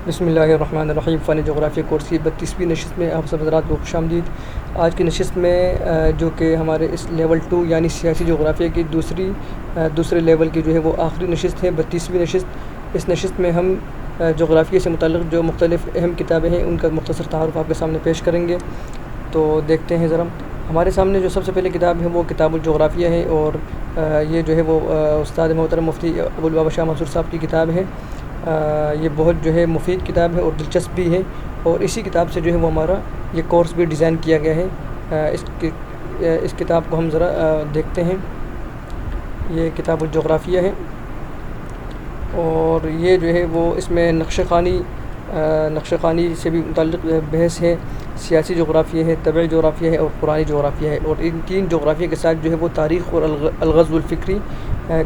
بسم اللہ الرحمن الرحیم۔ فن جغرافیہ کورس کی 32ویں نشست میں آپ سب حضرات کو خوش آمدید۔ آج کی نشست میں جو کہ ہمارے اس لیول 2 یعنی سیاسی جغرافیہ کی دوسرے لیول کی جو ہے وہ آخری نشست ہے، 32ویں نشست۔ اس نشست میں ہم جغرافیہ سے متعلق جو مختلف اہم کتابیں ہیں ان کا مختصر تعارف آپ کے سامنے پیش کریں گے۔ تو دیکھتے ہیں ذرا، ہمارے سامنے جو سب سے پہلے کتاب ہے وہ کتاب الجغرافیہ ہے، اور یہ جو ہے وہ استاد محترم مفتی ابوالبابا شاہ منصور صاحب کی کتاب ہے۔ یہ بہت جو ہے مفید کتاب ہے اور دلچسپ بھی ہے، اور اسی کتاب سے جو ہے وہ ہمارا یہ کورس بھی ڈیزائن کیا گیا ہے۔ اس کتاب کو ہم ذرا دیکھتے ہیں۔ یہ کتاب الجغرافیہ ہے، اور یہ جو ہے وہ اس میں نقش خوانی سے بھی متعلق بحث ہے، سیاسی جغرافیہ ہے، طبعی جغرافیہ ہے اور قرآنی جغرافیہ ہے، اور ان تین جغرافیہ کے ساتھ جو ہے وہ تاریخ اور الغزو الفکری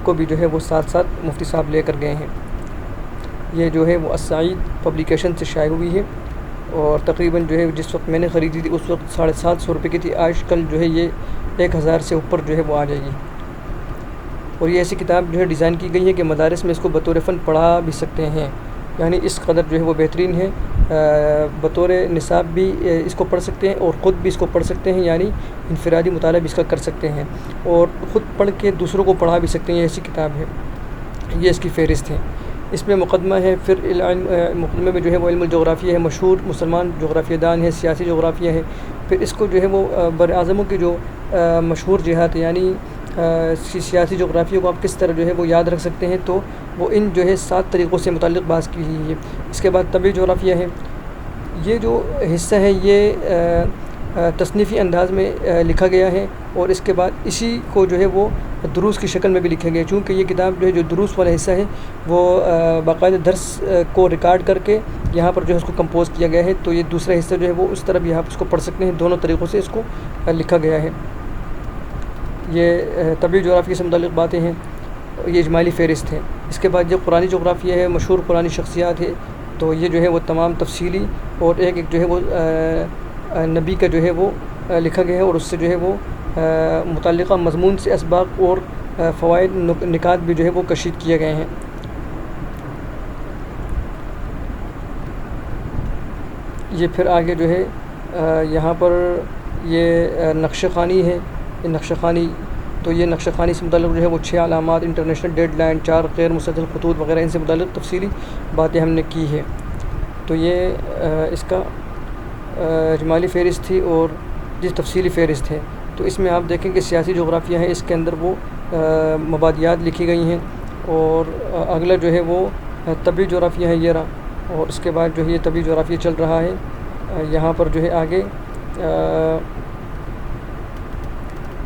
کو بھی جو ہے وہ ساتھ ساتھ مفتی صاحب لے کر گئے ہیں۔ یہ جو ہے وہ السعید پبلیکیشن سے شائع ہوئی ہے، اور تقریباً جو ہے جس وقت میں نے خریدی تھی اس وقت 750 روپے کی تھی، آج کل جو ہے یہ 1000 سے اوپر جو ہے وہ آ جائے گی۔ اور یہ ایسی کتاب جو ہے ڈیزائن کی گئی ہے کہ مدارس میں اس کو بطور فن پڑھا بھی سکتے ہیں، یعنی اس قدر جو ہے وہ بہترین ہے۔ بطور نصاب بھی اس کو پڑھ سکتے ہیں اور خود بھی اس کو پڑھ سکتے ہیں، یعنی انفرادی مطالعہ بھی اس کا کر سکتے ہیں، اور خود پڑھ کے دوسروں کو پڑھا بھی سکتے ہیں۔ یہ ایسی کتاب ہے، یہ اس کی فہرست ہے۔ اس میں مقدمہ ہے، پھر مقدمے میں جو ہے وہ علم الجغرافیہ ہے، مشہور مسلمان جغرافیہ دان ہے، سیاسی جغرافیہ ہے۔ پھر اس کو جو ہے وہ بر اعظموں کے جو مشہور جہات یعنی سیاسی جغرافیہ کو آپ کس طرح جو ہے وہ یاد رکھ سکتے ہیں، تو وہ ان جو ہے 7 طریقوں سے متعلق بات کی ہے۔ اس کے بعد طبعی جغرافیہ ہے۔ یہ جو حصہ ہے یہ تصنیفی انداز میں لکھا گیا ہے، اور اس کے بعد اسی کو جو ہے وہ دروس کی شکل میں بھی لکھا گیا ہے، چونکہ یہ کتاب جو ہے جو دروس والا حصہ ہے وہ باقاعدہ درس کو ریکارڈ کر کے یہاں پر جو ہے اس کو کمپوز کیا گیا ہے، تو یہ دوسرا حصہ جو ہے وہ اس طرح بھی آپ اس کو پڑھ سکتے ہیں۔ دونوں طریقوں سے اس کو لکھا گیا ہے۔ یہ طبعی جغرافیہ سے متعلق باتیں ہیں، یہ اجمالی فہرست ہے۔ اس کے بعد یہ قرآنی جغرافیہ ہے، مشہور قرآنی شخصیات ہے، تو یہ جو ہے وہ تمام تفصیلی اور ایک جو ہے وہ نبی کا جو ہے وہ لکھا گیا ہے، اور اس سے جو ہے وہ متعلقہ مضمون سے اسباق اور فوائد نکات بھی جو ہے وہ کشید کیے گئے ہیں۔ یہ پھر آگے جو ہے یہاں پر یہ نقش خوانی ہے، یہ نقش خوانی، تو یہ نقش خوانی سے متعلق جو ہے وہ 6 علامات، انٹرنیشنل ڈیڈ لائن، 4 غیر مستطیل خطوط وغیرہ، ان سے متعلق تفصیلی باتیں ہم نے کی ہے۔ تو یہ اس کا اجمالی فہرست تھی، اور جس تفصیلی فہرست ہے، تو اس میں آپ دیکھیں کہ سیاسی جغرافیہ ہے، اس کے اندر وہ مبادیات لکھی گئی ہیں، اور اگلا جو ہے وہ طبعی جغرافیہ ہے یہ رہا، اور اس کے بعد جو ہے یہ طبعی جغرافیہ چل رہا ہے۔ یہاں پر جو ہے آگے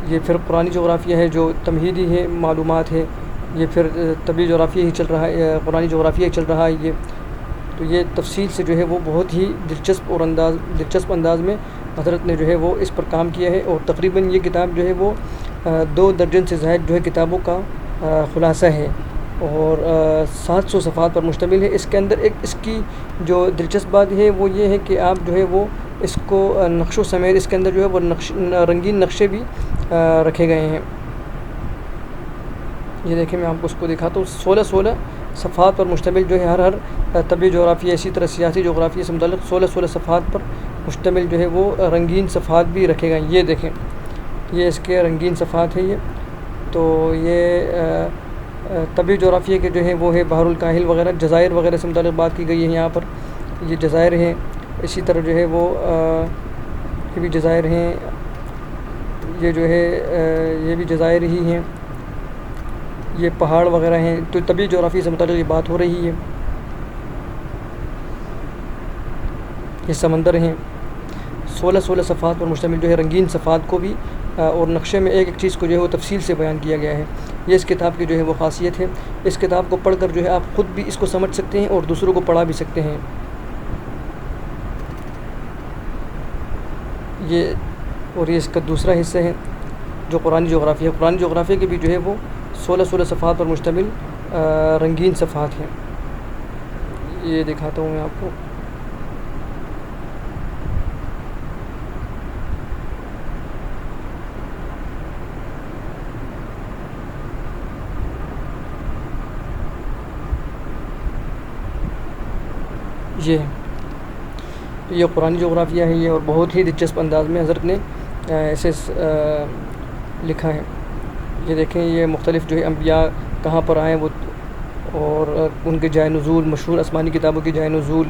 یہ پھر قرآنی جغرافیہ ہے جو تمہیدی ہے، معلومات ہے، یہ پھر طبعی جغرافیہ ہی چل رہا ہے، قرآنی جغرافیہ ہی چل رہا ہے یہ۔ تو یہ تفصیل سے جو ہے وہ بہت ہی دلچسپ انداز میں حضرت نے جو ہے وہ اس پر کام کیا ہے، اور تقریباً یہ کتاب جو ہے وہ 2 درجن سے زائد جو ہے کتابوں کا خلاصہ ہے، اور 700 صفحات پر مشتمل ہے۔ اس کے اندر ایک اس کی جو دلچسپ بات ہے وہ یہ ہے کہ آپ جو ہے وہ اس کو نقش و سمیت اس کے اندر جو ہے وہ رنگین نقشے بھی رکھے گئے ہیں۔ یہ دیکھیں، میں آپ کو اس کو دکھاتا ہوں۔ 16 صفحات پر مشتمل جو ہے ہر طبعی جغرافیہ، اسی طرح سیاسی جغرافیہ سے متعلق 16 صفحات پر مشتمل جو ہے وہ رنگین صفحات بھی رکھے گئے ہیں۔ یہ دیکھیں، یہ اس کے رنگین صفحات ہیں یہ۔ تو یہ طبعی جغرافیہ کے جو ہے وہ ہے بحر الکاہل وغیرہ، جزائر وغیرہ سے متعلق بات کی گئی ہے یہاں پر، یہ جزائر ہیں۔ اسی طرح جو ہے وہ یہ بھی جزائر ہیں، یہ جو ہے یہ بھی جزائر ہی ہیں، یہ پہاڑ وغیرہ ہیں، تو طبعی جغرافیہ سے متعلق یہ بات ہو رہی ہے۔ یہ سمندر ہیں۔ 16 صفحات پر مشتمل جو ہے رنگین صفحات کو بھی اور نقشے میں ایک چیز کو جو ہے وہ تفصیل سے بیان کیا گیا ہے۔ یہ اس کتاب کی جو ہے وہ خاصیت ہے۔ اس کتاب کو پڑھ کر جو ہے آپ خود بھی اس کو سمجھ سکتے ہیں اور دوسروں کو پڑھا بھی سکتے ہیں۔ اور یہ اس کا دوسرا حصہ ہے جو قرآنی جغرافیہ ہے۔ قرآنی جغرافیہ کے بھی جو ہے وہ 16 صفحات پر مشتمل رنگین صفحات ہیں۔ یہ دکھاتا ہوں میں آپ کو۔ یہ قرآنی جغرافیہ ہے یہ، اور بہت ہی دلچسپ انداز میں حضرت نے ایسے لکھا ہے۔ یہ دیکھیں یہ مختلف جو ہے انبیاء کہاں پر آئے وہ، اور ان کے جائے نزول، مشہور آسمانی کتابوں کے جائے نزول،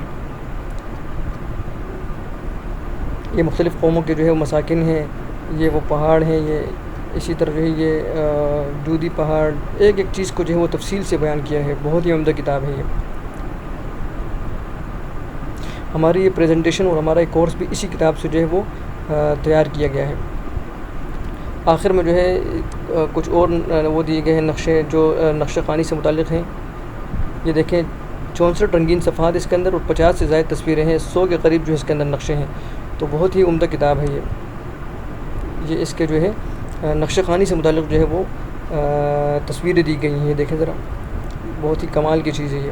یہ مختلف قوموں کے جو ہے مساکن ہیں، یہ وہ پہاڑ ہیں، یہ اسی طرح جو ہے یہ جودی پہاڑ، ایک ایک چیز کو جو ہے وہ تفصیل سے بیان کیا ہے۔ بہت ہی عمدہ کتاب ہے یہ۔ ہماری یہ پریزنٹیشن اور ہمارا یہ کورس بھی اسی کتاب سے جو ہے وہ تیار کیا گیا ہے۔ آخر میں جو ہے کچھ اور وہ دیے گئے ہیں نقشے جو نقشہ خوانی سے متعلق ہیں۔ یہ دیکھیں 64 رنگین صفحات اس کے اندر، اور 50 سے زائد تصویریں ہیں، 100 کے قریب جو ہے اس کے اندر نقشے ہیں۔ تو بہت ہی عمدہ کتاب ہے یہ اس کے جو ہے نقشہ خوانی سے متعلق جو ہے وہ تصویریں دی گئی ہیں۔ یہ دیکھیں ذرا، بہت ہی کمال کی چیز ہے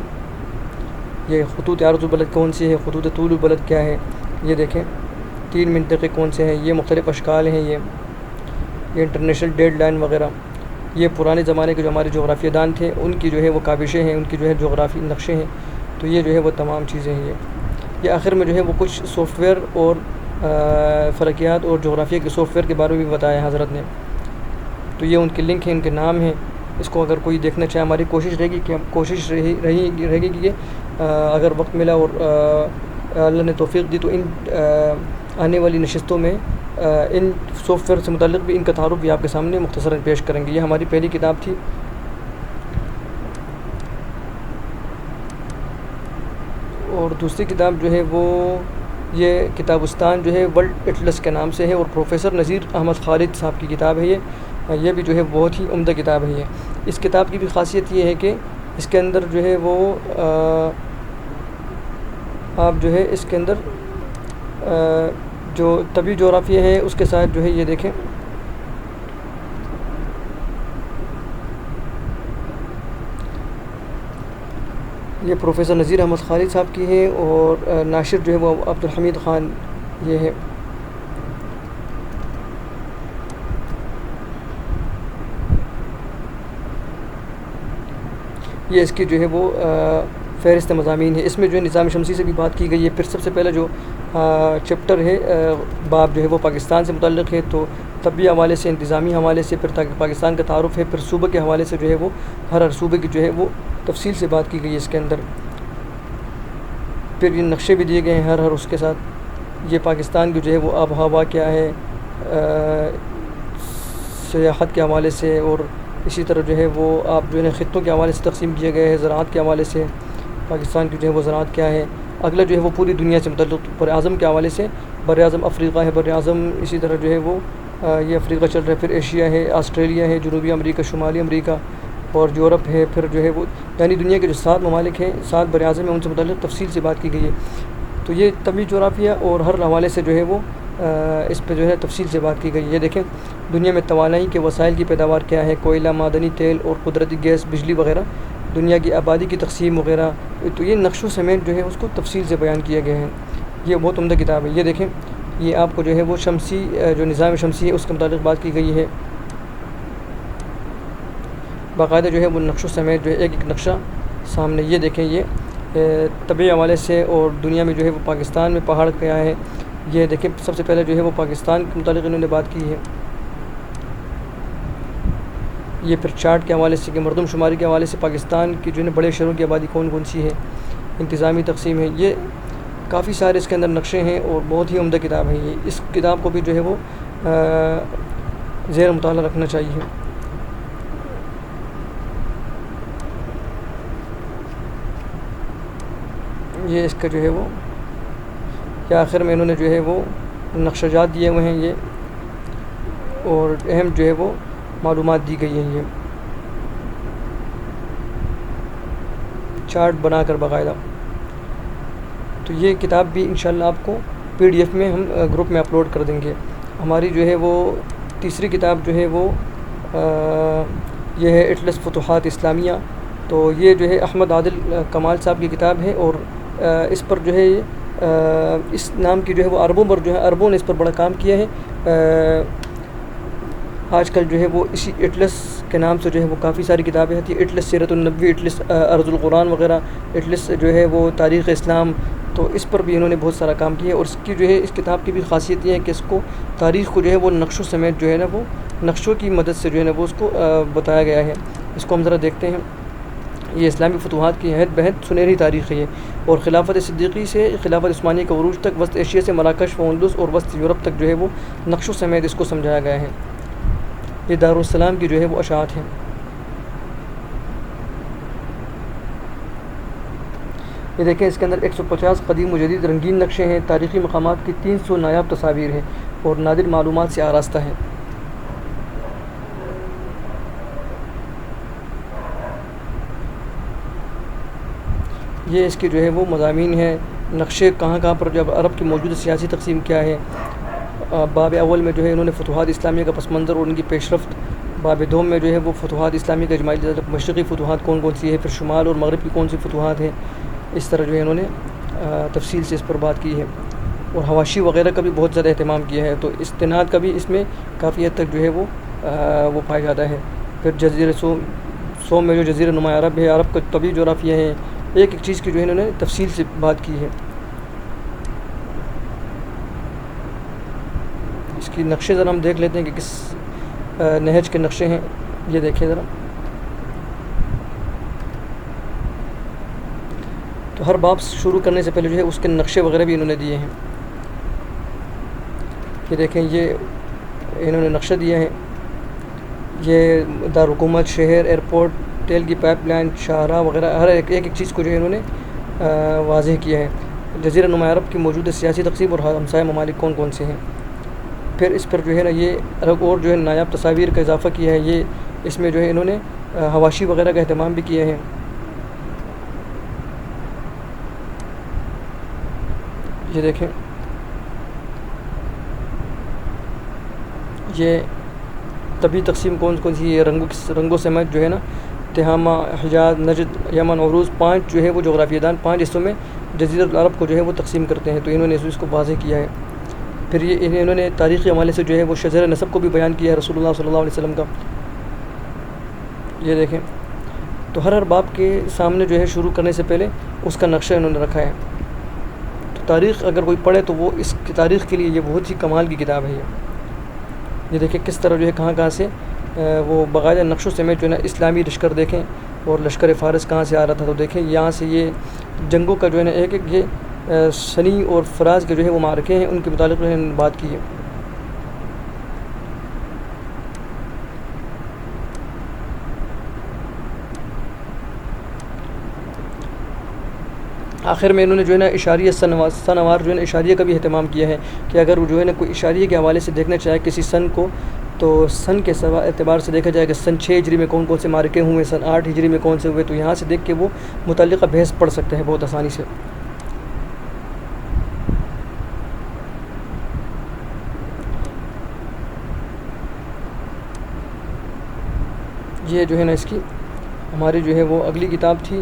یہ خطوط عرض البلد کون سی ہے، خطوط طول البلد کیا ہے، یہ دیکھیں 3 منطقے کون سے ہیں، یہ مختلف اشکال ہیں، یہ انٹرنیشنل ڈیڈ لائن وغیرہ، یہ پرانے زمانے کے جو ہمارے جغرافیہ دان تھے ان کی جو ہے وہ کاوشیں ہیں، ان کی جو ہے جغرافی نقشے ہیں۔ تو یہ جو ہے وہ تمام چیزیں ہیں یہ آخر میں جو ہے وہ کچھ سافٹ ویئر اور فلکیات اور جغرافیہ کے سافٹ ویئر کے بارے میں بھی بتایا حضرت نے۔ تو یہ ان کے لنک ہیں، ان کے نام ہیں، اس کو اگر کوئی دیکھنا چاہے، ہماری کوشش رہے گی کہ اگر وقت ملا اور اللہ نے توفیق دی تو ان آنے والی نشستوں میں ان سافٹ ویئر سے متعلق بھی ان کا تعارف بھی آپ کے سامنے مختصراً پیش کریں گے۔ یہ ہماری پہلی کتاب تھی۔ اور دوسری کتاب جو ہے وہ یہ کتابستان جو ہے ورلڈ اٹلس کے نام سے ہے، اور پروفیسر نذیر احمد خالد صاحب کی کتاب ہے یہ بھی جو ہے بہت ہی عمدہ کتاب ہے یہ۔ اس کتاب کی بھی خاصیت یہ ہے کہ اس کے اندر جو ہے وہ آپ جو ہے اس کے اندر جو طبی جغرافیہ ہے اس کے ساتھ جو ہے یہ دیکھیں یہ پروفیسر نذیر احمد خالد صاحب کی ہے، اور ناشر جو ہے وہ عبدالحمید خان یہ ہے۔ یہ اس کی جو ہے وہ فہرست مضامین ہے۔ اس میں جو ہے نظام شمسی سے بھی بات کی گئی ہے۔ پھر سب سے پہلے جو چیپٹر ہے باب جو ہے وہ پاکستان سے متعلق ہے، تو طبی حوالے سے، انتظامی حوالے سے، پھر پاکستان کا تعارف ہے، پھر صوبہ کے حوالے سے جو ہے وہ ہر صوبے کی جو ہے وہ تفصیل سے بات کی گئی ہے اس کے اندر۔ پھر یہ نقشے بھی دیے گئے ہیں ہر اس کے ساتھ۔ یہ پاکستان کی جو ہے وہ آب و ہوا کیا ہے سیاحت کے حوالے سے، اور اسی طرح جو ہے وہ آپ جو ہے خطوں کے حوالے سے تقسیم کیے گئے ہیں، زراعت کے حوالے سے پاکستان کی جو ہے وہ زراعت کیا ہے۔ اگلا جو ہے وہ پوری دنیا سے متعلق بر اعظم کے حوالے سے، بر اعظم افریقہ ہے، بر اعظم اسی طرح جو ہے وہ یہ افریقہ چل رہا ہے، پھر ایشیا ہے، آسٹریلیا ہے، جنوبی امریکہ، شمالی امریکہ اور یورپ ہے، پھر جو ہے وہ یعنی دنیا کے جو 7 ممالک ہیں، 7 بر اعظم ہیں، ان سے متعلق تفصیل سے بات کی گئی ہے۔ تو یہ طبی جغرافیہ اور ہر حوالے سے جو ہے وہ اس پہ جو ہے تفصیل سے بات کی گئی ہے۔ یہ دیکھیں دنیا میں توانائی کے وسائل کی پیداوار کیا ہے، کوئلہ، معدنی تیل اور قدرتی گیس، بجلی وغیرہ، دنیا کی آبادی کی تقسیم وغیرہ، تو یہ نقشوں سمیت جو ہے اس کو تفصیل سے بیان کیا گیا ہے۔ یہ بہت عمدہ کتاب ہے۔ یہ دیکھیں یہ آپ کو جو ہے وہ شمسی جو نظام شمسی ہے اس کے متعلق بات کی گئی ہے، باقاعدہ جو ہے وہ نقشوں سمیت جو ہے ایک ایک نقشہ سامنے۔ یہ دیکھیں یہ طبی حوالے سے اور دنیا میں جو ہے وہ پاکستان میں پہاڑ کیا ہے۔ یہ دیکھیں سب سے پہلے جو ہے وہ پاکستان کے متعلق انہوں نے بات کی ہے۔ یہ پھر چارٹ کے حوالے سے کہ مردم شماری کے حوالے سے پاکستان کی جو ہے بڑے شہروں کی آبادی کون کون سی ہے، انتظامی تقسیم ہے۔ یہ کافی سارے اس کے اندر نقشے ہیں اور بہت ہی عمدہ کتاب ہے یہ۔ اس کتاب کو بھی جو ہے وہ زیر مطالعہ رکھنا چاہیے۔ یہ اس کا جو ہے وہ کہ آخر میں انہوں نے جو ہے وہ نقشہ جات دیے ہوئے ہیں یہ، اور اہم جو ہے وہ معلومات دی گئی ہیں یہ چارٹ بنا کر باقاعدہ۔ تو یہ کتاب بھی انشاءاللہ آپ کو PDF میں ہم گروپ میں اپلوڈ کر دیں گے۔ ہماری جو ہے وہ تیسری کتاب جو ہے وہ یہ ہے اٹلس فتوحات اسلامیہ۔ تو یہ جو ہے احمد عادل کمال صاحب کی کتاب ہے، اور اس پر جو ہے اس نام کی جو ہے وہ عربوں پر جو ہے عربوں نے اس پر بڑا کام کیا ہے۔ آج کل جو ہے وہ اسی اٹلس کے نام سے جو ہے وہ کافی ساری کتابیں ہوتی ہیں، اٹلس سیرت النبوی، اٹلس ارض القرآن وغیرہ، اٹلس جو ہے وہ تاریخ اسلام، تو اس پر بھی انہوں نے بہت سارا کام کیا ہے. اور اس کی جو ہے اس کتاب کی بھی خاصیت یہ ہے کہ اس کو تاریخ کو جو ہے وہ نقشوں سمیت جو ہے نا وہ نقشوں کی مدد سے جو ہے نا وہ اس کو بتایا گیا ہے. اس کو ہم ذرا دیکھتے ہیں. یہ اسلامی فتوحات کی عہد بہد سنہری تاریخ ہے یہ, اور خلافت صدیقی سے خلافت عثمانی کے عروج تک وسط ایشیا سے مراکش و اندلس اور وسط یورپ تک جو ہے وہ نقشوں سمیت اس کو سمجھایا گیا ہے. یہ دارالسلام کی جو ہے وہ اشاعت ہیں. یہ دیکھیں اس کے اندر 150 قدیم و جدید رنگین نقشے ہیں, تاریخی مقامات کی 300 نایاب تصاویر ہیں اور نادر معلومات سے آراستہ ہیں. یہ اس کی جو ہے وہ مضامین ہیں. نقشے کہاں کہاں پر جب عرب کی موجودہ سیاسی تقسیم کیا ہے. باب اول میں جو ہے انہوں نے فتوحات اسلامیہ کا پس منظر اور ان کی پیش رفت. باب دوم میں جو ہے وہ فتوحات اسلامیہ کا اجمالی مشرقی فتوحات کون کون سی ہے, پھر شمال اور مغرب کی کون سی فتوحات ہیں. اس طرح جو ہے انہوں نے تفصیل سے اس پر بات کی ہے. اور حواشی وغیرہ کا بھی بہت زیادہ اہتمام کیا ہے, تو استناد کا بھی اس میں کافی حد تک جو ہے وہ پایا جاتا ہے. پھر جزیرہ سوم میں جو جزیرہ نما عرب ہے, عرب کا طبی جغرافیہ ہے, ایک ایک چیز کی جو ہے انہوں نے تفصیل سے بات کی ہے. اس کی نقشے ذرا ہم دیکھ لیتے ہیں کہ کس نہج کے نقشے ہیں. یہ دیکھیں ذرا. تو ہر باب شروع کرنے سے پہلے جو ہے اس کے نقشے وغیرہ بھی انہوں نے دیے ہیں. یہ دیکھیں یہ انہوں نے نقشہ دیا ہے. یہ دارالحکومت, شہر, ایئرپورٹ, تیل کی پائپ لائن, شاہراہ وغیرہ ہر ایک ایک چیز کو جو ہے انہوں نے واضح کیا ہے. جزیرہ نما عرب کی موجودہ سیاسی تقسیم اور ہمسایہ ممالک کون کون سے ہیں. پھر اس پر جو ہے نا یہ عرب اور جو ہے نایاب تصاویر کا اضافہ کیا ہے. یہ اس میں جو ہے انہوں نے حواشی وغیرہ کا اہتمام بھی کیا ہے. یہ دیکھیں یہ طبی تقسیم کون کون سی ہے. رنگوں سمیت جو ہے نا تہامہ, حجاز, نجد, یمن, عروض, 5 جو ہے وہ جغرافیہ دان 5 حصوں میں جزیرۃ العرب کو جو ہے وہ تقسیم کرتے ہیں. تو انہوں نے اس کو واضح کیا ہے. پھر یہ انہوں نے تاریخی حوالے سے جو ہے وہ شجر نسب کو بھی بیان کیا ہے رسول اللہ صلی اللہ علیہ وسلم کا. یہ دیکھیں تو ہر باب کے سامنے جو ہے شروع کرنے سے پہلے اس کا نقشہ انہوں نے رکھا ہے. تو تاریخ اگر کوئی پڑھے تو وہ اس کی تاریخ کے لیے یہ بہت ہی کمال کی کتاب ہے. یہ دیکھیں کس طرح جو ہے کہاں کہاں سے وہ باقاعدہ نقشوں سمیت جو ہے نا اسلامی لشکر دیکھیں, اور لشکر فارس کہاں سے آ رہا تھا. تو دیکھیں یہاں سے یہ جنگوں کا جو ہے نا ایک ایک یہ سنی اور فراز کے جو ہے وہ معرکے ہیں, ان کے متعلق جو ہے بات کی ہے. آخر میں انہوں نے جو ہے نا اشاریہ سنوار جو ہے نا اشاریہ کا بھی اہتمام کیا ہے کہ اگر وہ جو ہے نا کوئی اشاریہ کے حوالے سے دیکھنا چاہے کسی سن کو, تو سن کے اعتبار سے دیکھا جائے کہ سن 6 ہجری میں کون کون سے معرکے ہوئے, سن 8 ہجری میں کون سے ہوئے. تو یہاں سے دیکھ کے وہ متعلقہ بحث پڑھ سکتے ہیں بہت آسانی سے. یہ جو ہے نا اس کی ہماری جو ہے وہ اگلی کتاب تھی.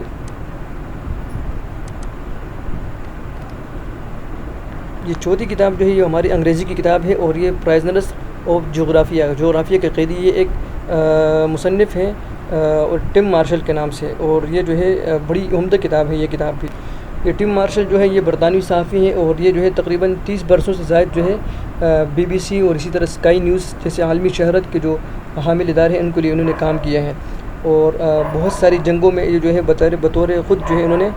یہ چوتھی کتاب جو ہے یہ ہماری انگریزی کی کتاب ہے, اور یہ پرائزنرز آف جغرافیہ کے قیدی. یہ ایک مصنف ہیں اور ٹم مارشل کے نام سے, اور یہ جو ہے بڑی عمدہ کتاب ہے یہ کتاب بھی. یہ ٹم مارشل جو ہے یہ برطانوی صحافی ہیں, اور یہ جو ہے تقریباً 30 برسوں سے زائد جو ہے BBC اور اسی طرح اسکائی نیوز جیسے عالمی شہرت کے جو حامل ادارے ہیں ان کے لیے انہوں نے کام کیا ہے. اور بہت ساری جنگوں میں یہ جو ہے بطور خود جو ہے انہوں نے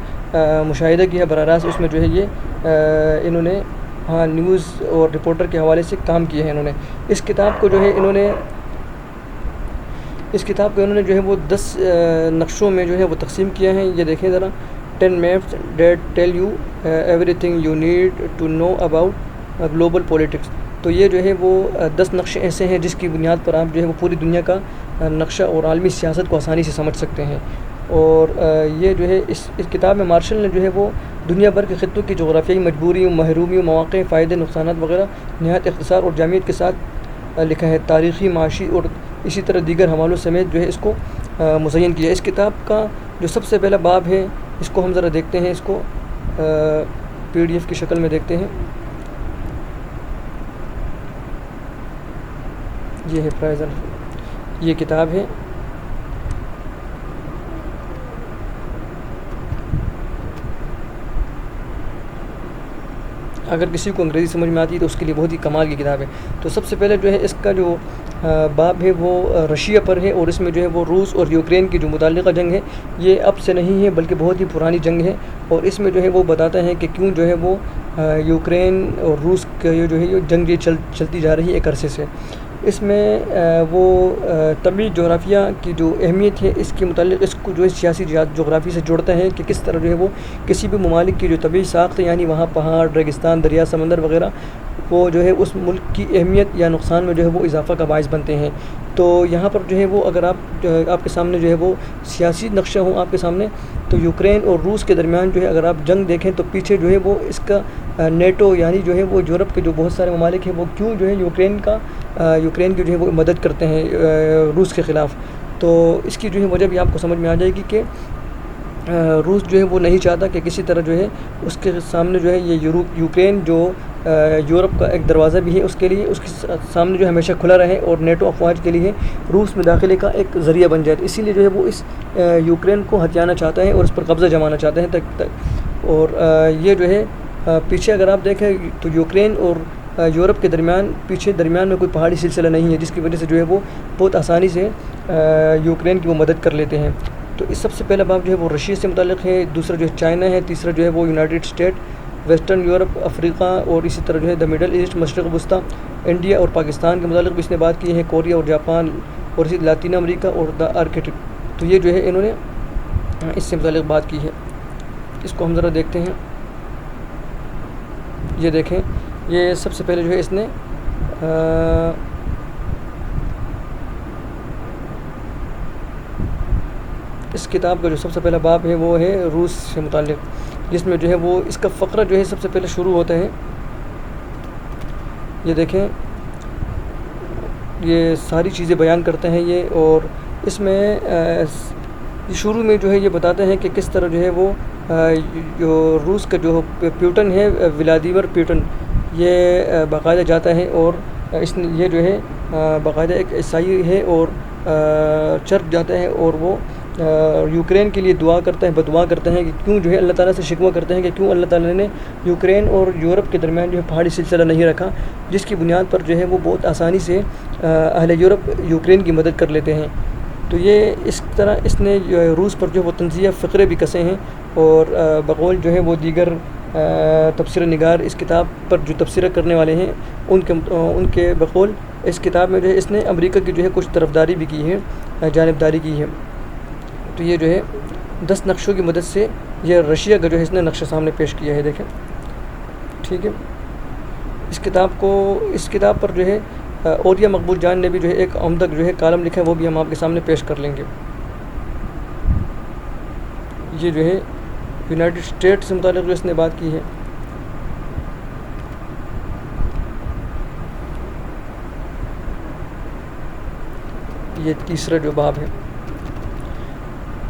مشاہدہ کیا براہ راست. اس میں جو ہے یہ انہوں نے نیوز اور رپورٹر کے حوالے سے کام کیا ہے انہوں نے. اس کتاب کو جو ہے انہوں نے جو ہے وہ 10 نقشوں میں جو ہے وہ تقسیم کیا ہے. یہ دیکھیں ذرا, 10 maps that tell you everything you need to know about global politics. تو یہ جو ہے وہ 10 نقشے ایسے ہیں جس کی بنیاد پر آپ جو ہے وہ پوری دنیا کا نقشہ اور عالمی سیاست کو آسانی سے سمجھ سکتے ہیں. اور یہ جو ہے اس کتاب میں مارشل نے جو ہے وہ دنیا بھر کے خطوں کی جغرافیائی مجبوریوں, محرومیوں, مواقع, فائدے, نقصانات وغیرہ نہایت اختصار اور جامعیت کے ساتھ لکھا ہے. تاریخی, معاشی اور اسی طرح دیگر حوالوں سمیت جو ہے اس کو مزین کیا. اس کتاب کا جو سب سے پہلا باب ہے اس کو ہم ذرا دیکھتے ہیں, اس کو PDF کی شکل میں دیکھتے ہیں. یہ ہے پرائزر, یہ کتاب ہے. اگر کسی کو انگریزی سمجھ میں آتی ہے تو اس کے لیے بہت ہی کمال کی کتاب ہے۔ تو سب سے پہلے جو ہے اس کا جو باب ہے وہ رشیا پر ہے، اور اس میں جو ہے وہ روس اور یوکرین کی جو متعلقہ جنگ ہے یہ اب سے نہیں ہے بلکہ بہت ہی پرانی جنگ ہے، اور اس میں جو ہے وہ بتاتا ہے کہ کیوں جو ہے وہ یوکرین اور روس کا یہ جو ہے یہ جنگ یہ چلتی جا رہی ہے ایک عرصے سے۔ اس میں وہ طبعی جغرافیہ کی جو اہمیت ہے اس کے متعلق اس کو جو ہے سیاسی جغرافی سے جوڑتا ہے کہ کس طرح جو ہے وہ کسی بھی ممالک کی جو طبعی ساخت ہے، یعنی وہاں پہاڑ، ریگستان، دریا، سمندر وغیرہ، وہ جو ہے اس ملک کی اہمیت یا نقصان میں جو ہے وہ اضافہ کا باعث بنتے ہیں۔ تو یہاں پر جو ہے وہ اگر آپ کے سامنے جو ہے وہ سیاسی نقشہ ہوں آپ کے سامنے، تو یوکرین اور روس کے درمیان جو ہے اگر آپ جنگ دیکھیں تو پیچھے جو ہے وہ اس کا نیٹو یعنی جو ہے وہ یورپ کے جو بہت سارے ممالک ہیں وہ کیوں جو ہے یوکرین کی جو ہے وہ مدد کرتے ہیں روس کے خلاف۔ تو اس کی جو ہے وجہ بھی آپ کو سمجھ میں آ جائے گی کہ روس جو ہے وہ نہیں چاہتا کہ کسی طرح جو ہے اس کے سامنے جو ہے یہ یوکرین جو یورپ کا ایک دروازہ بھی ہے اس کے لیے، اس کے سامنے جو ہمیشہ کھلا رہے، اور نیٹو افواج کے لیے روس میں داخلے کا ایک ذریعہ بن جائے۔ اسی لیے جو ہے وہ اس یوکرین کو ہتھیانا چاہتا ہے اور اس پر قبضہ جمانا چاہتے ہیں اور یہ جو ہے پیچھے اگر آپ دیکھیں تو یوکرین اور یورپ کے درمیان میں کوئی پہاڑی سلسلہ نہیں ہے، جس کی وجہ سے جو ہے وہ بہت آسانی سے یوکرین کی وہ مدد کر لیتے ہیں۔ تو اس سب سے پہلا باب جو ہے وہ رشیا سے متعلق ہے، دوسرا جو ہے چائنا ہے، تیسرا جو ہے وہ یونائٹڈ اسٹیٹ، ویسٹرن یورپ، افریقہ، اور اسی طرح جو ہے دا مڈل ایسٹ، مشرق وسطیٰ، انڈیا اور پاکستان کے متعلق بھی اس نے بات کی ہے، کوریا اور جاپان، اور اسی لاطین امریکہ اور دا آرکٹک۔ تو یہ جو ہے انہوں نے اس سے متعلق بات کی ہے۔ اس کو ہم ذرا دیکھتے ہیں۔ یہ دیکھیں، یہ سب سے پہلے جو ہے اس نے اس کتاب کا جو سب سے پہلا باب ہے وہ ہے روس سے متعلق، جس میں جو ہے وہ اس کا فقرہ جو ہے سب سے پہلے شروع ہوتا ہے۔ یہ دیکھیں، یہ ساری چیزیں بیان کرتے ہیں یہ، اور اس میں شروع میں جو ہے یہ بتاتے ہیں کہ کس طرح جو ہے وہ جو روس کا جو پیوٹن ہے، ولادیمیر پیوٹن، یہ باقاعدہ جاتا ہے، اور یہ جو ہے باقاعدہ ایک عیسائی ہے، اور چرچ جاتا ہے، اور وہ یوکرین کے لیے بدعا کرتے ہیں کہ کیوں جو ہے اللہ تعالیٰ سے شکوہ کرتے ہیں کہ کیوں اللہ تعالیٰ نے یوکرین اور یورپ کے درمیان جو ہے پہاڑی سلسلہ نہیں رکھا، جس کی بنیاد پر جو ہے وہ بہت آسانی سے اہل یورپ یوکرین کی مدد کر لیتے ہیں۔ تو یہ اس طرح اس نے روس پر جو ہے وہ طنزیہ فقرے بھی کسے ہیں، اور بقول جو ہے وہ دیگر تبصرہ نگار اس کتاب پر جو تبصرہ کرنے والے ہیں ان کے بقول اس کتاب میں جو ہے اس نے امریکہ کی جو ہے کچھ طرفداری بھی کی ہے، جانبداری کی ہے۔ تو یہ جو ہے 10 نقشوں کی مدد سے یہ رشیا کا جو ہے اس نے نقشہ سامنے پیش کیا ہے، دیکھیں، ٹھیک ہے۔ اس کتاب پر جو ہے اوریا مقبول جان نے بھی جو ہے ایک عمدہ جو ہے کالم لکھا ہے، وہ بھی ہم آپ کے سامنے پیش کر لیں گے۔ یہ جو ہے یونائٹڈ اسٹیٹ سے متعلق جو اس نے بات کی ہے۔ یہ تیسرا جو باب ہے،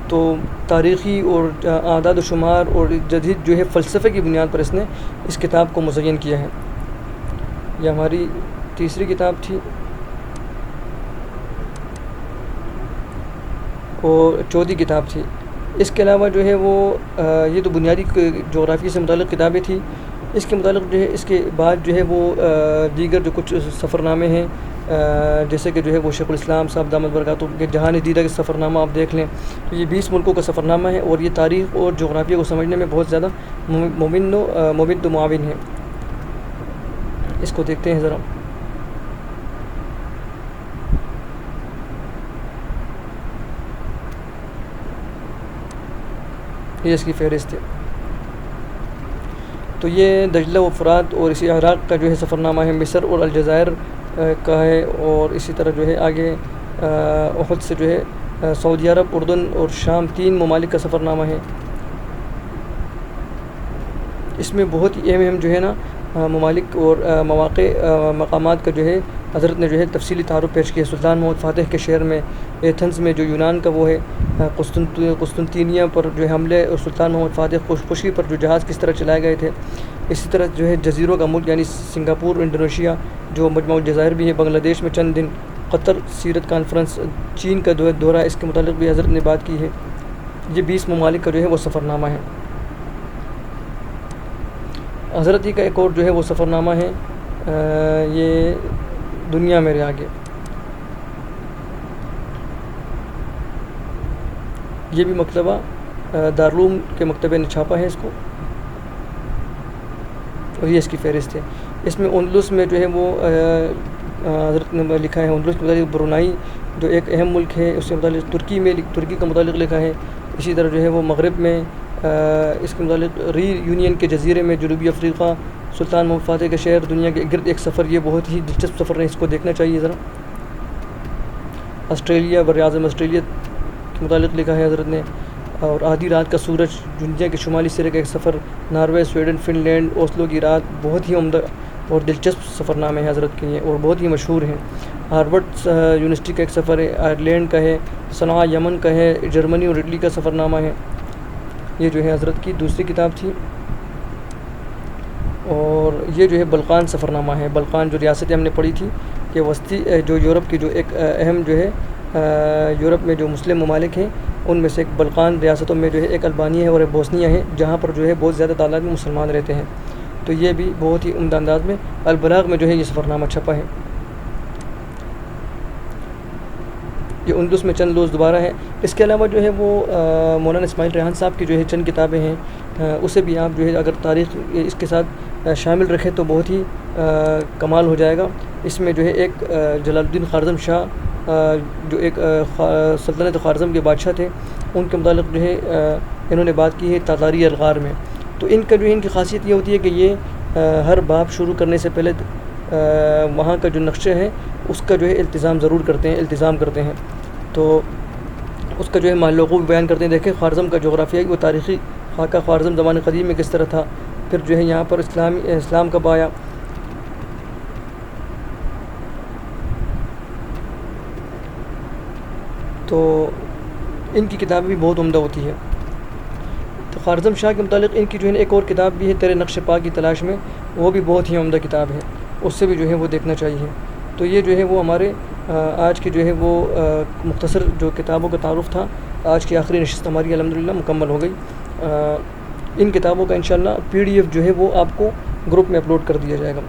تو تاریخی اور اعداد و شمار اور جدید جو ہے فلسفے کی بنیاد پر اس نے اس کتاب کو مزین کیا ہے۔ یہ ہماری تیسری کتاب تھی، اور چوتھی کتاب تھی۔ اس کے علاوہ جو ہے وہ یہ تو بنیادی جغرافیہ سے متعلق کتابیں تھیں۔ اس کے متعلق جو ہے اس کے بعد جو ہے وہ دیگر جو کچھ سفر نامے ہیں، جیسے کہ جو ہے وہ شیخ الاسلام صاحب دامت برکاتہ کے جہان دیدہ کے سفر نامہ آپ دیکھ لیں، تو یہ 20 ملکوں کا سفر نامہ ہے، اور یہ تاریخ اور جغرافیہ کو سمجھنے میں بہت زیادہ ممد و معاون ہے۔ اس کو دیکھتے ہیں ذرا۔ یہ اس کی فہرست ہے۔ تو یہ دجلہ و فرات اور اسی عراق کا جو ہے سفر نامہ ہے، مصر اور الجزائر کا ہے، اور اسی طرح جو ہے آگے احد سے جو ہے سعودی عرب، اردن اور شام 3 ممالک کا سفر نامہ ہے۔ اس میں بہت ہی اہم جو ہے نا ممالک اور مواقع مقامات کا جو ہے حضرت نے جو ہے تفصیلی تعارف پیش کیا۔ سلطان محمد فاتح کے شہر میں، ایتھنز میں جو یونان کا وہ ہے، قسطنطنیہ پر جو ہے حملے، اور سلطان محمد فاتح خوشی پر جو جہاز کس طرح چلائے گئے تھے۔ اسی طرح جو ہے جزیروں کا ملک یعنی سنگاپور، انڈونیشیا جو مجموعہ الجزائر بھی ہے، بنگلہ دیش میں چند دن، قطر، سیرت کانفرنس، چین کا دورہ، اس کے متعلق بھی حضرت نے بات کی ہے۔ یہ 20 ممالک کا جو ہے وہ سفر نامہ ہے۔ حضرت ہی کا ایک اور جو ہے وہ سفر نامہ ہے، یہ دنیا میرے آگے، یہ بھی مکتبہ دارالعلوم کے مکتبے نے چھاپا ہے اس کو، اور یہ اس کی فہرست ہے۔ اس میں اندلس میں جو ہے وہ حضرت نے لکھا ہے، اندلس کے متعلق برونائی جو ایک اہم ملک ہے اس کے متعلق، ترکی کا متعلق لکھا ہے، اسی طرح جو ہے وہ مغرب میں اس کے متعلق ری یونین کے جزیرے میں جنوبی افریقہ، سلطان محمد فاتح کا شہر، دنیا کے گرد ایک سفر، یہ بہت ہی دلچسپ سفر ہے، اس کو دیکھنا چاہیے ذرا۔ آسٹریلیا، بر اعظم آسٹریلیا کے متعلق لکھا ہے حضرت نے، اور آدھی رات کا سورج، دنیا کے شمالی سرے کا ایک سفر، Norway, Sweden, Finland, Oslo کی رات، بہت ہی عمدہ اور دلچسپ سفر نامے ہیں حضرت کے لیے اور بہت ہی مشہور ہیں۔ ہارورڈ یونیورسٹی کا ایک سفر ہے، آئرلینڈ کا ہے، صنعاء یمن کا ہے، جرمنی اور اٹلی کا سفر نامہ ہے، یہ جو ہے حضرت کی دوسری کتاب تھی۔ اور یہ جو ہے بلقان سفر نامہ ہے، بلقان جو ریاستیں ہم نے پڑھی تھی کہ وسطی جو یورپ کی جو ایک اہم جو ہے یورپ میں جو مسلم ممالک ہیں ان میں سے ایک بلقان ریاستوں میں جو ہے ایک البانیہ ہے اور ایک بوسنیہ ہے، جہاں پر جو ہے بہت زیادہ تعداد میں مسلمان رہتے ہیں، تو یہ بھی بہت ہی عمدہ انداز میں البلاغ میں جو ہے یہ سفر نامہ چھپا ہے۔ یہ اندلس میں چند لوز دوبارہ ہے۔ اس کے علاوہ جو ہے وہ مولانا اسماعیل ریحان صاحب کی جو ہے چند کتابیں ہیں، اسے بھی آپ جو ہے اگر تاریخ اس کے ساتھ شامل رکھیں تو بہت ہی کمال ہو جائے گا۔ اس میں جو ہے ایک جلال الدین خوارزم شاہ جو ایک سلطنت خوارزم کے بادشاہ تھے، ان کے متعلق جو ہے انہوں نے بات کی ہے تاتاری الغار میں۔ تو ان کا جو ہے ان کی خاصیت یہ ہوتی ہے کہ یہ ہر باب شروع کرنے سے پہلے وہاں کا جو نقشہ ہے اس کا جو ہے التزام کرتے ہیں، تو اس کا جو ہے محل وقوع بیان کرتے ہیں۔ دیکھیں خوارزم کا جغرافیہ، وہ تاریخی خاکہ خوارزم زمان قدیم میں کس طرح تھا، پھر جو ہے یہاں پر اسلام کب آیا، تو ان کی کتابیں بھی بہت عمدہ ہوتی ہے۔ تو خوارزم شاہ کے متعلق ان کی جو ہے ایک اور کتاب بھی ہے، تیرے نقش پا کی تلاش میں، وہ بھی بہت ہی عمدہ کتاب ہے، اس سے بھی جو ہے وہ دیکھنا چاہیے۔ تو یہ جو ہے وہ ہمارے آج کی جو ہے وہ مختصر جو کتابوں کا تعارف تھا، آج کی آخری نشست ہماری الحمدللہ مکمل ہو گئی۔ ان کتابوں کا انشاءاللہ PDF جو ہے وہ آپ کو گروپ میں اپلوڈ کر دیا جائے گا۔